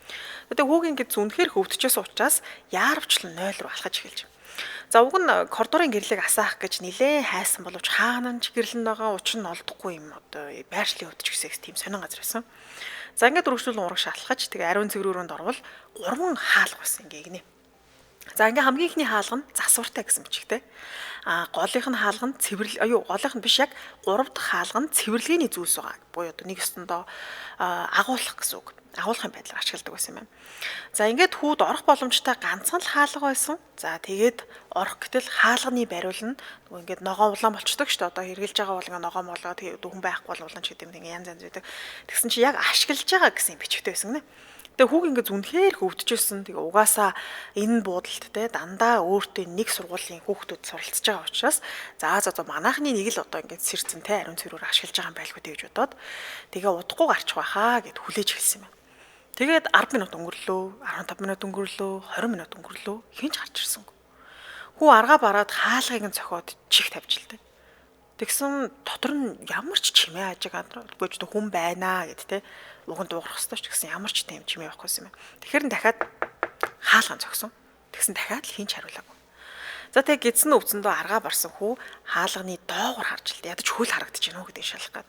Тэгээ хүүгийн гэд зүнхээр хөвдөжсэн учраас яарвчлан 0 руу алхаж эхэлж. За уг нь коридорын гэрлийг асаах гэж нилээ хайсан боловч хаана ч гэрлэн байгаа учир нь олдохгүй юм одоо байршлын өвдөж гэсээс тийм сонин газар байсан. За ингээд өргөжлөл урагш алхаж тэгээ ариун цэврийн өрөөнд орвол 3 хаалга байсан ингээ гинэ. За ингээ хамгийн ихний хаалга нь засвартай гэсэн бичгтэй. Голынх нь хаалга нь голынх нь биш яг 3 дахь хаалга нь цэвэрлэгээний зүйлс байгаа. Буюу одоо нэг өсөндөө агуулах гэсэн үг. Агуулгын байдлаар ашигладаг байсан юм. За ингээд хүүд орох боломжтой ганцхан л хаалга байсан. За тэгээд орох гэтэл хаалганы бариул нь нөгөө ингээд ногоон улаан болчдөг шүү дээ. Одоо хэрглэж байгаа бол ингээ ногоон болоо дөхөн байхгүй бол улаан ч гэдэг юм ингээ янз янз байдаг. Тэгсэн чи яг ашиглаж байгаа гэсэн бичгтэй байсан гинэ. Тэгээ хүүг ингээ зүнхээр хөвдөжсэн. Тэгээ угаасаа энэ буудалд те дандаа өөртөө нэг сургуулийн хүүхдүүд суралцж байгаа учраас за манайхны нэг л одоо ингээ сэрцэн те ариун цэврээр ашиглаж байгаа юм байлгүй гэж бодоод тэгээ удахгүй гарчих байхаа гэд хүлээж хэлсэн юм. Тэгээд 10 минут өнгөрлөө, 15 минут өнгөрлөө, 20 минут өнгөрлөө хинч гарч ирсэнгүй. Хүү аргаа бараад хаалгыг нь цохиод чих тавьж л дээ. Тэгсэн дотор нь ямар ч чимээ ажигаад үгүй ч хүн байна гэд те уган дуугарах хэрэгтэй ч гэсэн ямар ч тийм чимээ байхгүй юм байна. Тэгэхээр дахиад хаалган зогсон. Тэгсэн дахиад л хинч хариулаагүй. За тэгээ гидсэн өвцөндөө аргаа барсан хүү хаалганы доогор харж л ядаж хөл харагдаж байна уу гэдэг шалах гээд.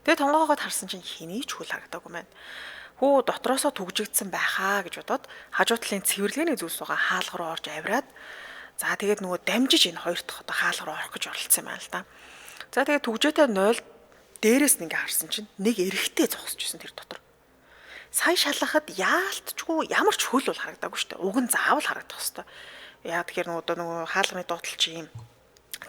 Тэгээ тонгоогоод харсан чинь хэний ч хөл харагдаагүй байна. Хүү дотроосоо түгжигдсэн байхаа гэж бодоод хажуу талын цэвэрлэгээний зүйлс байгаа хаалга руу орж авираад за тэгээд нөгөө дамжиж энэ хоёр дахь одоо хаалга руу орох гэж оролцсон юм байна л да. За тэгээд түгжээтэй 0 дээрээс нь ингээ харсан чинь нэг эрэгтэй зогсож байсан тэр дотор. сая шалгахад яалтчгүй ямар ч хөл бол харагдаагүй шүү дээ. Уг нь заавал харагдах хэвээр. Яа тэгэхээр нөгөө хаалганы дуудлал чи юм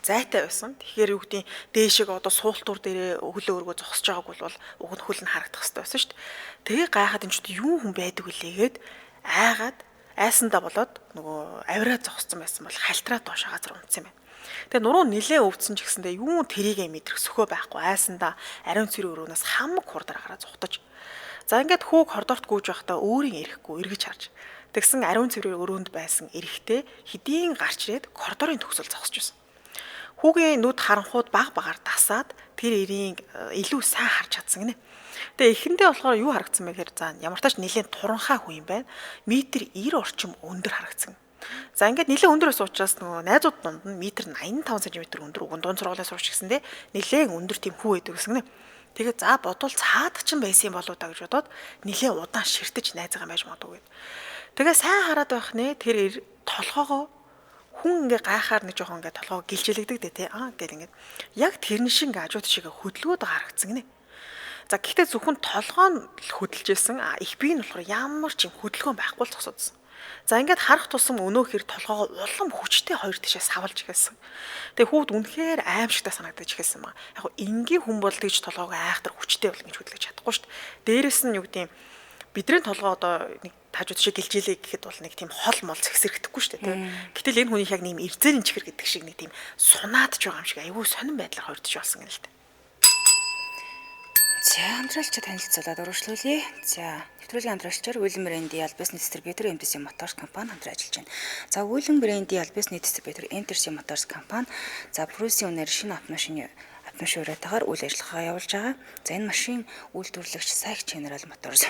зайтай байсан. Тэгэхээр юу гэдэг дээшээ одоо суултуур дээрээ хөлөө өргөө зогсож байгааг бол уг нь хөл нь харагдах хэвээр байсан шүү дээ. Тэгээ гайхаад энэ ч юу хүн байдаг үлээгээд айгаад айсандаа болоод нөгөө авираа зогссон байсан бол хальтраа доош газар унтсан юм байна. Тэгээ нуруу нилээ өвдсөн ч гэсэндээ юу тэрийгэ мэдрэх сөхөө байхгүй айсандаа ариун цэрэг өрөөнөөс хамаг хурдараараа зүхтаж. За ингээд хүүг хордоорт гүйж байхдаа өөрийн эрэхгүй эргэж харж тэгсэн ариун цэрэг өрөөнд байсан эрэхтэй хэдийн гарч ирээд коридорын төгсөл зогсож байсан. Хүүгийн нүд харанхууд баг багаар дасаад тэр эрийг илүү сайн харж чадсан гинэ. Тэгээ эхэндээ болохоор юу харагдсан бэ гэхээр за ямар тач нэлээд туранхай хүн юм байна. Метр 90 орчим өндөр харагдсан. За ингээд нэлээд өндөрөөс учраас нөгөө найзууд дунд нь метр 85 см өндөр уг нь дунд сургуулиас сурч гисэндээ нэлээд өндөр тийм хүү байдаг гэсэн гинэ. Тэгээ за бодвол цаад ч юм байсан юм болоо да гэж бодоод нэлээд удаан ширтэж найзгаа байж магадгүй гэд. Тэгээ сайн хараад байх нэ тэр толгоогоо хүн ингээ гайхаар нэг жоохон ингээ толгоо гэлжилэгдэг дээ тий. Гэл ингээд яг тэрэн шиг ажууд шиг хөдөлгөөд гаргацсан гинэ. За гэхдээ зөвхөн толгоо нь хөдөлж исэн их бие нь болохоор ямар ч юм хөдөлгөөн байхгүй л зогсоодсон. За ингээд харах тусам өнөөхөр толгоогоо улам хүчтэй хоёр тишээ савлж эхэлсэн. Тэгээ хүүхд үнэхээр аимшигтай санагдаж эхэлсэн маа. Яг энгийн хүн бол тэгж толгоогоо айхтар хүчтэй бол гэж хөдлөж чадахгүй шүү дээ. Дээрэс нь юу гэдэг юм бидний толгоо одоо нэг тажууд шиг гэлжээлээ гэхэд бол нэг тийм хол мол зэгсэрэгдэхгүй шүү дээ тийм. Гэтэл энэ хүний яг нэм эрзэрийн чихэр гэдэг шиг нэг тийм сунаад ч байгаа юм шиг айгүй сонирн байдлаар хордож болсон юм л дээ. За хамтралч танилцуулаад урагшлуулъя. За нэвтрүүлгийн хамтрагчаар William Brand-ийн албасны дистрибьютор MTC Motors компани хамтран ажиллаж байна. За William Brand-ийн албасны дистрибьютор MTC Motors компани за Prussian үнээр шинэ автомашины урайтаагаар үйл ажиллагаа явуулж байгаа. За энэ машин үйлдвэрлэгч SAIC General Motors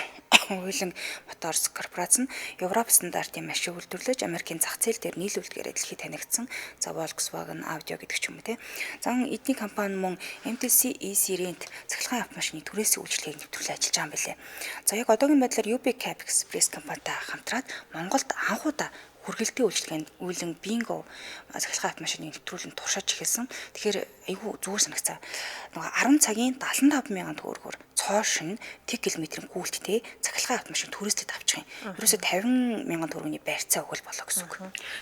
William Motors корпорац нь Европ стандартын машин үйлдвэрлэж Америкийн зах зээл дээр нийлүүлдгээр дэлхийд танигдсан. За Volkswagen, Audi гэдэг ч юм уу те. За эдний компани мөн MTC E-Series цахилгаан автомашины түрээсийн үйлчлэгийг нэвтрүүлж ажиллаж байгаа юм билээ. За яг одоогийн байдлаар UB Cab Express компанитай хамтраад Монголд анхудаа хүргэлтийн үйлчлэгэнд үүлэн бинго цахилгаан автомашины нэвтрүүлэн туршиж эхэлсэн. Тэгэхээр айгүй зүгээр санагцаа. Нөгөө 10 цагийн 75 мянган төгрөгөөр цоошин 1 км-ийн гүйлттэй цахилгаан автомашин түрээслээд авчих юм. Ерөөсө 50 мянган төгрөгийн байрцаа өгөл болоо гэсэн үг.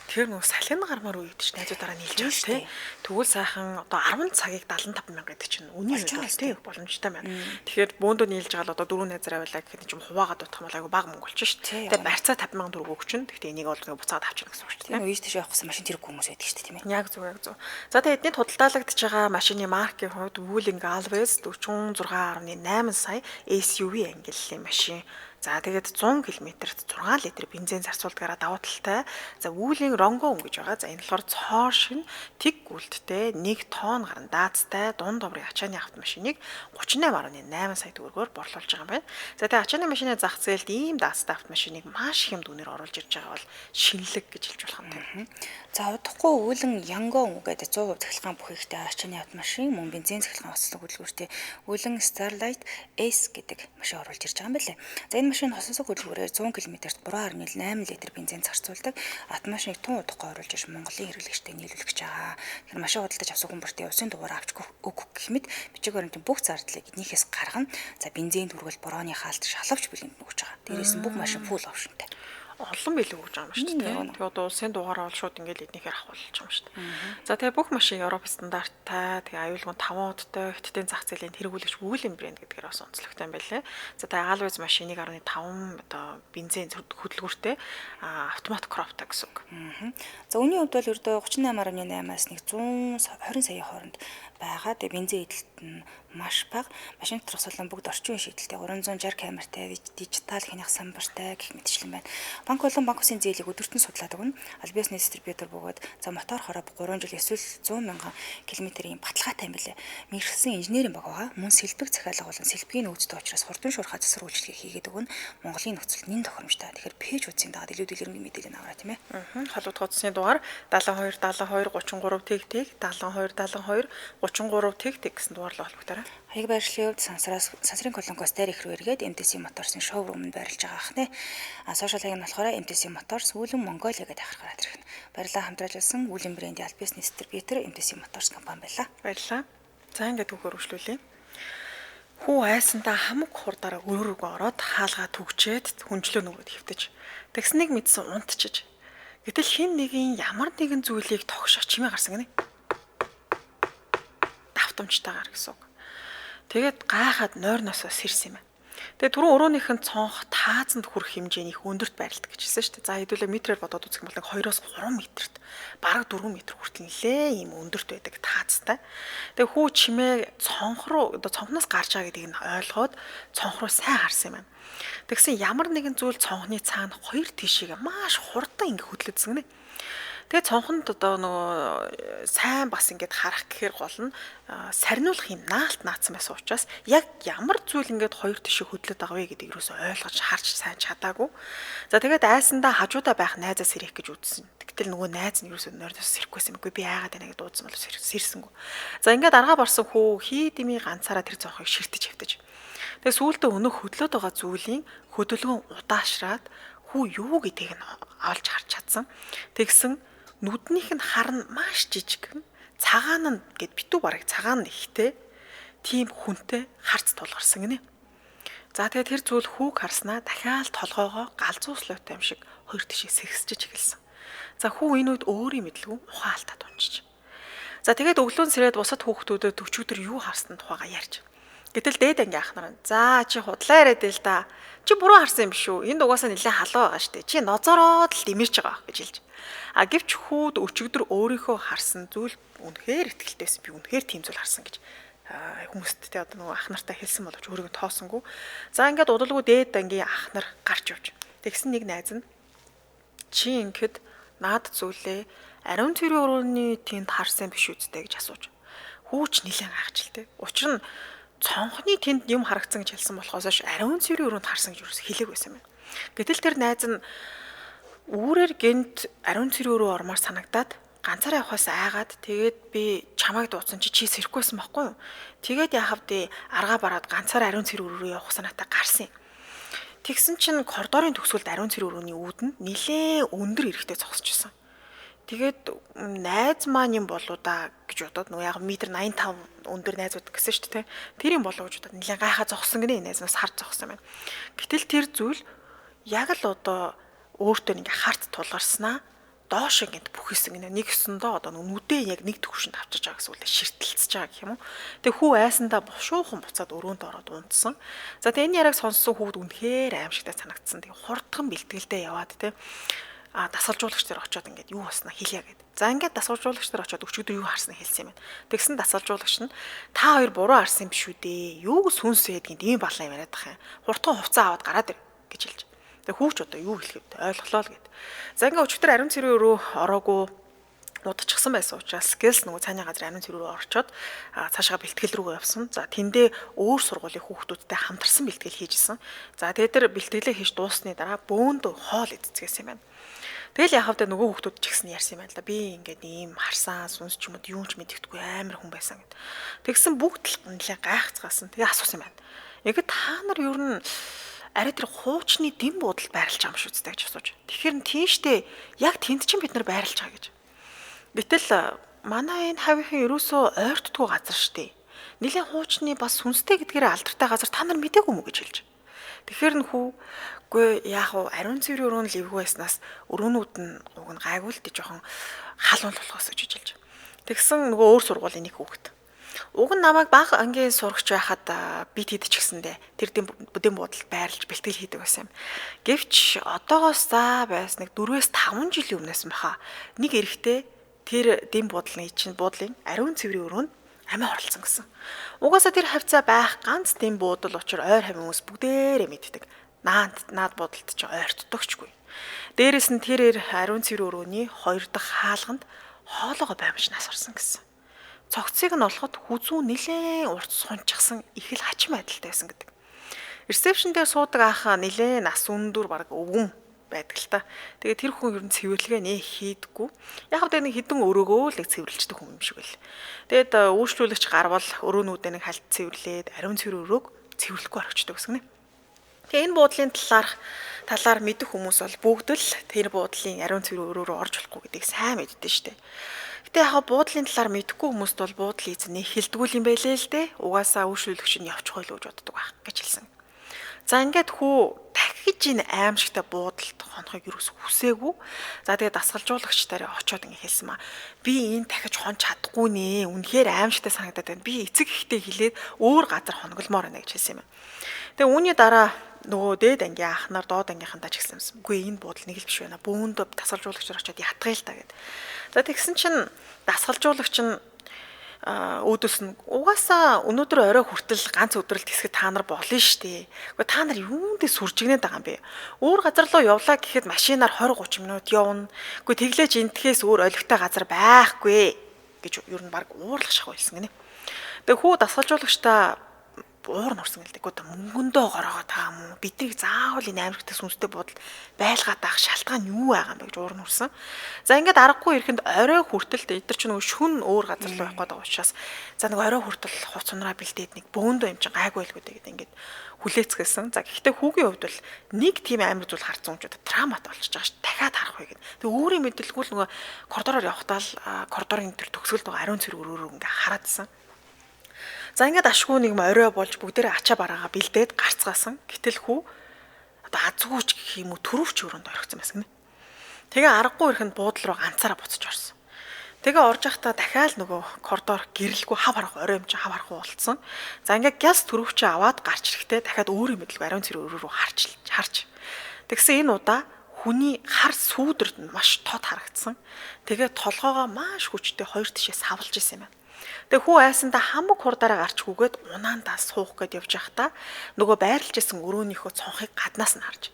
Тэгэхээр нөгөө салхины гармаар үед чинь найзуудаараа нийлж байгаа шүү дээ. Тэгвэл сайхан одоо 10 цагийг 75 мянга гэдэг чинь үнийн тийм боломжтой байна. Тэгэхээр бөөндөө нийлж байгаа л одоо 4 найзараа байлаа гэхэд чинь хуваагаад утгах юм бол айгүй бага мөнгө болчих шүү дээ. Тэгээ барьцаа 50 мянган төгрөг өгчин. Гэхдээ энийг бол буцаад авчих гэсэн үг шүү дээ. Тийм үеж тийш явахсан машин тэрэг хүмүүс байдаг шүү дээ тийм ээ. Яг зөв яг зөв. За тэгээ эдний худалдаалагдж байгаа машины маркийн хувьд Wuling Alves 46.8 сая SUV ангиллалын машин. За тэгээд 100 км-т 6 литр бензин зарцуулдгаараа давуу талтай. За Wuling Rongo гэж байгаа. За энэ болохоор цоор шин тэг гүйлттэй 1 тонн гарan даацтай дунд добрын ачааны автомашиныг 38.8 сая төгрөгөөр борлуулж байгаа юм байна. За тэгээд ачааны машины зах зээлд ийм даацтай автомашиныг маш их юм дүнээр оруулж ирж байгаа бол шинэлэг гэж хэлж болох юм байна. За удахгүй Wuling Yangon гэдэг 100% цахилгаан бүхийхтэй ачааны автомашин мөн бензин цахилгаан ослог хөдөлгөөртэй Wuling Starlight S гэдэг машин оруулж ирж байгаа юм байна. За энэ машин хосонсог хөдөлгөөрөөр 100 км-т 3.8 литр бензин зарцуулдаг. Автомашиныг тун удахгүй оруулж ирж Монголын хэрэглэгчтэй нийлүүлэх гэж байгаа. Тэгэхээр машин худалдаж авсан хүн бүртээ усын дугаар авч өгөх гэмэд бичиг баримтын бүх зардлыг эднийхээс гаргана. За бензин түргэл борооны хаалт шалавч бэлэнд өгч байгаа. Дээрээс нь бүх машин full optionтэй. Олон билүү гэж байгаа юм шүү дээ. Тэгээ одоо улсын дугаараа бол шууд ингээд эднийхээр авах болж байгаа юм шүү дээ. За тэгээ бүх машин Европ стандарттай, тэгээ аюулгүй 5 удаатай хиттийн зах зээлийн хэрэгүүлэгч Wuling брэнд гэдгээр бас онцлогтой юм байлээ. За тэгээ Alves машиныг 1.5 одоо бензин хөдөлгөөртэй автомат кроптай гэсэн үг. За үүний хувьд бол ердөө 38.8-аас 120 саяын хооронд байгаа. Тэгээ бензин эдэлт нь маш бага. Машин доторх сулан бүгд орчин үеийн шийдэлтэй 360 камертай, дижитал хянах самбартай гэх мэтчлэн байна. Банк болон банк усын зээлийг өдөртөн судлаад өгнө. Албасны дистрибьютор бөгөөд за мотор хороо 3 жил эсвэл 100 мянган км-ийн баталгаатай юм билээ. Мэргэсэн инженерийн баг байгаа. Мөн сэлбэг захиалга болон сэлбэгийн нөөцтэй учраас хурдан шуурхай засвар үйлчлэгийг хийгээд өгнө. Монголын нөхцөлд нэн тохиромжтой. Тэгэхээр пэйж утсын дагаад илүү дэлгэрэнгүй мэдээлэл аваарай тийм ээ. Холбогд утасны дугаар 72 72 33 тэг 72 72 33 тэг гэсэн дугаарлаа холбогдорой. Хаяг байршлын хувьд сансрын колонкоос дээр их рүүгээд MTC Motors-ын шоурумд байрлаж байгаа ахнэ. Сошиал хаяг нь болохоор MTC Motors Wuling Mongolia гэдэг ахаргаар ирэх нь. Баярлалаа хамтраж ажилласан Wuling брэндийн албасны дистрибьютор MTC Motors компани байлаа. Баярлалаа. За ингээд түүхээр үргэлжлүүлье. Хүү айсандаа хамаг хурдаараа өрөө рүү ороод хаалгаа түгчээд хүнчлөө нөгөөд хөвтөж. Тэгснэг мэдсэн унтчиж. Гэтэл хин нэгin ямар нэгэн зүйлийг тогшоо чимээ гарсан гинэ. Давтамжтайгаар гэсэн үг. Тэгээд гайхаад нойрносоо сэрсэн юм байна. Тэгээд түрүүн өрөөнийх нь цонх таазанд хүрэх хэмжээний их өндөрт байрладаг гэж хэлсэн шүү дээ. За хэдүүлээ метрээр бодоод үзэх юм бол 2-оос 3 метрт бараг 4 метр хүртэл нэлээ ийм өндөрт байдаг таазтай. Тэгээд хүү чимээ цонх руу одоо цонхноос гарч байгаа гэдгийг нь ойлгоод цонх руу сайн харсан юм байна. Тэгсэн ямар нэгэн зүйл цонхны цаана хоёр тишээгээ маш хурдан ингэ хөдлөдсөн гинэ. Тэгээ цонхонд одоо нөгөө сайн бас ингэж харах гэхээр гол нь сарниулах юм наалт наацсан байсан учраас яг ямар зүйл ингэж хоёр тишээ хөдлөд байгаа вэ гэдгийг юусоо ойлгож харж сайн чадаагүй. За тэгээд айсандаа хажуудаа байх найзаас сэрэх гэж үзсэн. Тэгтэл нөгөө найз нь юусоо нойрноос сэрэхгүйсэн мэггүй би яагаад байна гэж дуудсан бол сэрсэнгүү. За ингээд аргаа барсан хүү хий дими ганцаараа тэр цонхыг ширтэж хөвтөж. Тэгээ сүүлдээ өнөө хөдлөд байгаа зүйлийн хөдөлгөөн удаашраад хүү юу гэдгийг нь олж харж чадсан. Тэгсэн нүднийх нь харна маш жижиг. Цагаан нь гэд битүү бараг цагаан ихтэй тийм хүнтэй харц тулгарсан гинэ. За тэгээд тэр зүйл хүүг харснаа дахиад толгоогоо галзууслуутай юм шиг хоёр тишээ сэгсэж эхэлсэн. За хүү энэ үед өөрийн мэдлгүй ухаалтад унчиж. За тэгээд өглөөн сэрээд бусад хүүхдүүдэд өчигдөр юу харсан тухайга ярьж. Гэтэл дээд анги ахнаар нь за чи худлаа яриад л да. Чи буруу харсан юм биш үү? Энд угаасаа нэлээд халуун байгаа штэ. Чи нозороод л дэмэрч байгаа гэж хэлж. А гэвч хүүд өчигдөр өөрийнхөө харсан зүйл үнэхээр ихтгэлтэйсэн. Би үнэхээр тийм зүйл харсан гэж хүмүүст те одоо нөгөө ах нартай хэлсэн боловч өөрийгөө тоосонгүй. За ингээд удалгүй дээд ангийн ах нар гарч явж. Тэгсэн нэг найз нь чи ингээд наад зүйлээ ариун цэрийн өрөөний тэнд харсан биш үсттэй гэж асууж. Хүүч нилээн гайхчихлээ. Учир нь цонхны тэнд юм харагдсан гэж хэлсэн болохоос ариун цэрийн өрөөнд харсан гэж юус хэлээг байсан юм. Гэтэл тэр найз нь үүрээр гинт ариун цэрийн өрөө ормоор санагдаад ганцаараа явахаас айгаад тэгээд би чамайг дуудсан чи сэрхгүйсэн байхгүй юу? Тэгээд яхав дэ аргаа бараад ганцаараа ариун цэрийн өрөө явах санаатай гарсан юм. Тэгсэн чинь коридорын төгсгөлд ариун цэрийн өрөөний үүдэнд нилээ өндөр эрэхтэй зогсчихсон. Тэгээд найз маань юм болоо да гэж бодоод нөгөө яг метр 85 өндөр найзууд гэсэн шүү дээ. Тэр юм болоо гэж бодоод нэлээд гайхаа зогссон гинэ найз нас харж зогссон байна. Гэтэл тэр зүйл яг л одоо өөртөө ингээ харт тулгарснаа доош ингээд бүхэлсэн гинэ. Нэг өсөндөө одоо нүдээ яг нэг төвшөнд авчиж байгаа гэсэн үг ширтэлцэж байгаа гэх юм уу. Тэг хүү айсандаа бушуухан буцаад өрөөнд ороод унтсан. За тэг энэ яраг сонссон хүүхд үнэхээр аимшигтай санагдсан. Тэг хурдхан бэлтгэлдээ яваад те дасгалжуулагч нар очиод ингээд юу басна хэлье гэд. За ингээд дасгалжуулагч нар очиод өчигдөр юу харснаа хэлсэн юм байна. Тэгсэн дасгалжуулагч нь та хоёр буруу харсан юм биш үү дээ. Юу сүнс байдгийг ийм балан юм яриад байгаа юм. Хурдхан хувцас аваад гараад ир гэж хэлж. Тэг хүүч одоо юу хэлэхэд ойлголоо л гэд. За ингээд өчигдөр ариун цэрийн өрөө ороогүй удажчихсан байсан учраас скэлс нөгөө цааны газар ариун цэрийн өрөө орчоод цаашаа бэлтгэл рүү явсан. За тэндээ өөр сургуулийн хүүхдүүдтэй хамтарсан бэлтгэл хийжсэн. За тэгээд тэр бэлтгэлээ хийж дуусны дараа бөөнд хоол идцгээсэн юм байна. Тэгэл яхав та нөгөө хүүхдүүд ч гэсэн ярьсан юм байна л да. Би ингээд ийм харсан сүнс ч юм уу юу ч мэддэхгүй амар хүн байсан гэд. Тэгсэн бүгд л нэлээ гайхацгаасан. Тэгээ асуусан юм байна. Яг та нар ер нь арай тэр хуучны дэм буудалд байрлаж байгаа юм шүү дээ гэж асууж. Тэгэхээр тийштэй яг тэнд чинь бид нар байрлаж байгаа гэж. Гэтэл манай энэ хавийнхын ерөөсөө ойртдгүй газар шүү дээ. Нилийн хуучны бас сүнстэй гэдгээр алдартай газар та нар мэдээгүй мүү гэж хэлж. Тэгэхээр нөхөө яг ариун цэрийн өрөөнд ливгүй байснаас өрөөнүүд нь уг нь гайгүй л дээ жоохон халуун болохоос гэж хэлж. Тэгсэн нөгөө өөр сургуулийн нэг хүүхэд. Уг нь намайг бага ангийн сурагч байхад бид хэд ч гэсэндээ тэр дэм буудалд байрлаж бэлтгэл хийдэг байсан юм. Гэвч одоогоос за байс нэг 4-5 жилийн өмнөөс баха нэг эрэгтэй тэр дэм буудлын ариун цэврийн өрөөнд амиа оролцсон гэсэн. Угаасаа тэр хавцаа байх ганц дэм буудал учир ойр хавийн хүмүүс бүгдээрээ мэддэг. Наад буудалд ч ойртдогчгүй. Дээрээс нь тэр ариун цэврийн өрөөний 2 дахь хаалганд хоолоогоо баймж нас орсон гэсэн. Цогцыг нь олоход хүзүү нилээн урт сунчихсан их л хачим байдалтай байсан гэдэг. Ресепшн дээр суудаг ах нилээн нас өндөр баг өвгөн байдаг л та. Тэгээ тэр хүн ер нь цэвэрлэгээ нэ хийдэггүй. Яг л нэг хідэн өрөөгөө л цэвэрлждэг хүн юм шиг байл. Тэгээд үйлчлүүлэгч гарвал өрөөнүүдээ нэг хальт цэвэрлээд ариун цэвэр өрөөг цэвэрлэхгүй орчихдог гэсэн нэ. Тэгээ энэ буудлын талаар мэдэх хүмүүс бол бүгд л тэр буудлын ариун цэвэр өрөөрөө орж болохгүй гэдгийг сайн мэддэн штэ. Гэтэ яг буудлын талаар мэдэхгүй хүмүүст бол буудлын эзэн хэлдэггүй юм байлээ л дээ. Угаасаа үйлчлүүлэгч нь явчихгүй л гэж боддог байх гэж хэлсэн. За ингээд хүү дахиж энэ аимшигтай буудалд хонохыг юус хүсээгүй. За тэгээ дасгалжуулагчдаараа очиод ингэ хэлсэн маа. Би энэ дахиж хонч чадахгүй нэ. Үнэхээр аимшигтай санагдаад байна. Би эцэг ихтэй хэлээд өөр газар хоногломоор байна гэж хэлсэн юм. Тэгээ үүний дараа нөгөө дээд ангийн ахнаар доод ангийнхантаа ч гэсэн юмсан. Үгүй энэ буудал нэг л биш байна. Бөөнд дасгалжуулагчаар очиод ятгая л та гэд. За тэгсэн чинь дасгалжуулагч нь өөдөөс нь угаасаа өнөөдөр орой хүртэл ганц өдрөлт хэсгэд та нар болно штэ. Гэхдээ та нар юундээ сүржигнээд байгаа юм бэ? Өөр газар руу явлаа гэхэд машинаар 20-30 минут явна. Гэхдээ тэглэж энтхээс өөр олигтой газар байхгүй гэж ер нь баг уурлах шахав хэлсэн гинэ. Тэгээ хүү дасгалжуулагчтай уур нурсан гэлдэг. Гэхдээ мөнгөндөө гороогоо таа мөн биднийг заавал энэ амирхтай сүнстэй бодол байлгаад авах шалтгаан юу байгаа юм бэ гэж уур нурсан. За ингээд аргагүй ирэхэнд орой хүртэл эдгээр чинь нөгөө шүн өөр газар руу явах гэдэг учраас за нэг орой хүртэл хувц унраа бэлдээд нэг бөөндөө юм чинь гайгүй л гэдэг ингээд хүлээцгээсэн. За гэхдээ хүүгийн хувьд бол нэг тийм амир зүйл харцсан хүмүүс травмат болчихж байгаа ш. Дахиад харах вэ гэд. Тэгээ өөрийн мэдлгүй л нөгөө коридороор явахдаа л коридорын тэр төгсгөлд байгаа ариун цэрэг өрөөрөө ингээд хараадсан. За ингээд ашгүй нэг орой болж бүгдээрээ ачаа бараагаа бэлдээд гарцгаасан. Гэтэл хүү одоо азгүйч гэх юм уу төрөвч өрөөнд орхисон байсан гинэ. Тэгээ аргагүй ирэхэд буудлын руу ганцаараа буцаж орсон. Тэгээ орж явахдаа дахиад нөгөө коридор гэрэлгүй хав харах орой юм чи хав харах болцсон. За ингээд гяс төрөвчөө аваад гарч ирэхдээ дахиад өөрийн мэдлэг ариун цэрэг өрөө рүү харж. Тэгсэн энэ удаа хүний хар сүүдэрд нь маш тод харагдсан. Тэгээ толгоогоо маш хүчтэй хоёр тишээ савлж исэн юм байна. Тэгээ хүү айсандаа хамаг хурдаараа гарч хүүгээд унаандаа суух гээд явж байхдаа нөгөө байрлаж исэн өрөөнийхөө цонхыг гаднаас нь харж.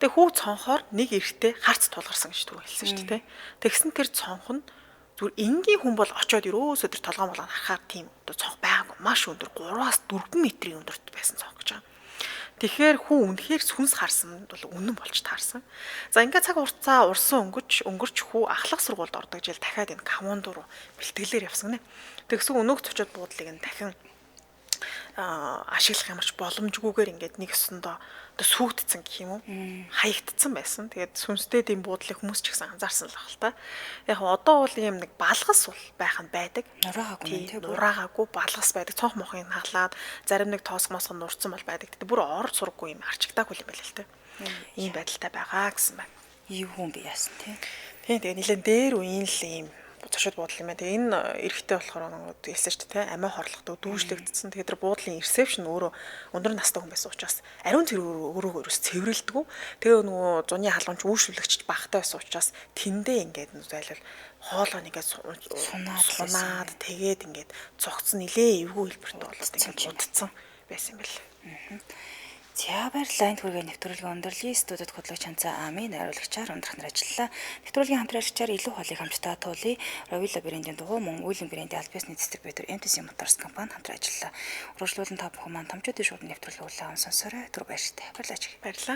Тэгээ хүү цонхоор нэг эрэгтэй харц тулгарсан гэж түрүү хэлсэн шүү дээ. Тэгсэн тэр цонх нь зүгээр энгийн хүн бол очиод ерөөсөө тэр толгоон болгоод харахаар тийм одоо цонх байгаагүй маш өндөр 3-аас 4 метрийн өндөрт байсан цонх гэж байгаа. Тэгэхээр хүн үнэхээр сүнс харсан бол үнэн болж таарсан. За ингээд цаг хугацаа урсан өнгөрч хүү ахлах сургуульд ордог жил дахиад энэ камонд руу бэлтгэлээр явсан гинэ. Тэгсэн өнөөх цочод буудлыг нь дахин ашиглах ямарч боломжгүйгээр ингээд нэг өсөндөө одоо сүгдцэн гэх юм уу хаягдцсан байсан. Тэгээд сүнстэй тийм буудлыг хүмүүс ч гэсэн анзаарсан л баг л та. Яг одоо бол ийм нэг балгас бол байх нь байдаг. Нураагаагүй балгас байдаг. Цонх мохыг хаглаад зарим нэг тоосго мосго нурцсан бол байдаг. Тэгээд бүр орж сурггүй юм арчигдаагүй юм байл л та. Ийм байдалтай байгаа гэсэн байна. Юу хүн би яасан тий. Тэгээд нэлээд дээр үеийн л ийм зочид буудлын юм байна. Тэгээ энэ эрэгтэй болохоор нэг хэлсэн шүү дээ, амиа хорлохтой дүүжлэгдсэн. Тэгээ тэр буудлын ресепшн өөрөө өндөр настай хүн байсан учраас ариун цэрэг өрөөгөө ерөөс цэвэрлдэггүй. Тэгээ нөгөө зуны халуунч үүшлэгч багтай байсан учраас тэндээ ингээд зайлвал хоолой нэгээд сунаад тэгээд ингээд цогцсон нилээ эвгүй хэлбэртэй болоод ингээд удцсан байсан юм бэл. За баярлалаа. Энд хүргээ нэвтрүүлгийн өндөрлөгийн студид хөтлөгч Ханцаа Амийн найруулагчаар өндрөхнөр ажиллалаа. Нэвтрүүлгийн хамтрагчаар илүү холыг хамтдаа туулъя. Ровила брендийн дугуй мөн Уйлэн брендийн аль биесний дистрибьютор MTC Motors компани хамтран ажиллалаа. Урагшлуулан та бүхэн маань томчуудын шууд нэвтрүүлэг хүлээн авсан сонсорой. Түр баяртай. Баярлалаа.